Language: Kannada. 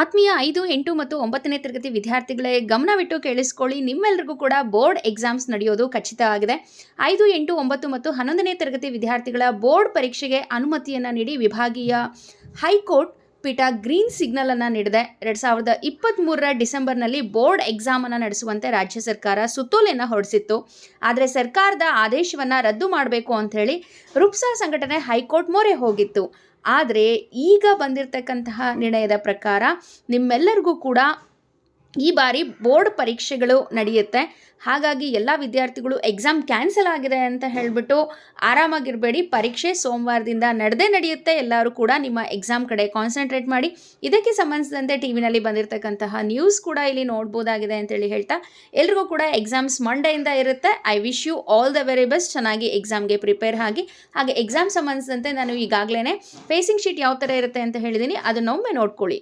ಆತ್ಮೀಯ 5, 8 ಮತ್ತು 9ನೇ ತರಗತಿ ವಿದ್ಯಾರ್ಥಿಗಳೇ ಗಮನವಿಟ್ಟು ಕೇಳಿಸ್ಕೊಳ್ಳಿ. ನಿಮ್ಮೆಲ್ಲರಿಗೂ ಕೂಡ ಬೋರ್ಡ್ ಎಕ್ಸಾಮ್ಸ್ ನಡೆಯೋದು ಖಚಿತ ಆಗಿದೆ. 5, 8, 9 ಮತ್ತು 11ನೇ ತರಗತಿ ವಿದ್ಯಾರ್ಥಿಗಳ ಬೋರ್ಡ್ ಪರೀಕ್ಷೆಗೆ ಅನುಮತಿಯನ್ನು ನೀಡಿ ವಿಭಾಗೀಯ ಹೈಕೋರ್ಟ್ ಪೀಠ ಗ್ರೀನ್ ಸಿಗ್ನಲ್ ಅನ್ನು ನೀಡಿದೆ. 2023ರ ಡಿಸೆಂಬರ್ನಲ್ಲಿ ಬೋರ್ಡ್ ಎಕ್ಸಾಮನ್ನು ನಡೆಸುವಂತೆ ರಾಜ್ಯ ಸರ್ಕಾರ ಸುತ್ತೋಲೆಯನ್ನು ಹೊರಡಿಸಿತ್ತು. ಆದರೆ ಸರ್ಕಾರದ ಆದೇಶವನ್ನು ರದ್ದು ಮಾಡಬೇಕು ಅಂಥೇಳಿ ರುಪ್ಸಾ ಸಂಘಟನೆ ಹೈಕೋರ್ಟ್ ಮೊರೆ ಹೋಗಿತ್ತು. ಆದರೆ ಈಗ ಬಂದಿರತಕ್ಕಂತಹ ನಿರ್ಣಯದ ಪ್ರಕಾರ ನಿಮ್ಮೆಲ್ಲರಿಗೂ ಕೂಡ ಈ ಬಾರಿ ಬೋರ್ಡ್ ಪರೀಕ್ಷೆಗಳು ನಡೆಯುತ್ತೆ. ಹಾಗಾಗಿ ಎಲ್ಲ ವಿದ್ಯಾರ್ಥಿಗಳು ಎಕ್ಸಾಮ್ ಕ್ಯಾನ್ಸಲ್ ಆಗಿದೆ ಅಂತ ಹೇಳಿಬಿಟ್ಟು ಆರಾಮಾಗಿರಬೇಡಿ. ಪರೀಕ್ಷೆ ಸೋಮವಾರದಿಂದ ನಡೆಯುತ್ತೆ. ಎಲ್ಲರೂ ಕೂಡ ನಿಮ್ಮ ಎಕ್ಸಾಮ್ ಕಡೆ ಕಾನ್ಸಂಟ್ರೇಟ್ ಮಾಡಿ. ಇದಕ್ಕೆ ಸಂಬಂಧಿಸಿದಂತೆ ಟಿ ವಿನಲ್ಲಿ ಬಂದಿರತಕ್ಕಂತಹ ನ್ಯೂಸ್ ಕೂಡ ಇಲ್ಲಿ ನೋಡ್ಬೋದಾಗಿದೆ ಅಂತೇಳಿ ಹೇಳ್ತಾ, ಎಲ್ರಿಗೂ ಕೂಡ ಎಕ್ಸಾಮ್ಸ್ ಮಂಡೆಯಿಂದ ಇರುತ್ತೆ. I wish you all the very best. ಚೆನ್ನಾಗಿ ಎಕ್ಸಾಮ್ಗೆ ಪ್ರಿಪೇರ್ ಆಗಿ. ಹಾಗೆ ಎಕ್ಸಾಮ್ ಸಂಬಂಧಿಸಿದಂತೆ ನಾನು ಈಗಾಗಲೇ ಫೇಸಿಂಗ್ ಶೀಟ್ ಯಾವ ಥರ ಇರುತ್ತೆ ಅಂತ ಹೇಳಿದ್ದೀನಿ, ಅದನ್ನೊಮ್ಮೆ ನೋಡ್ಕೊಳ್ಳಿ.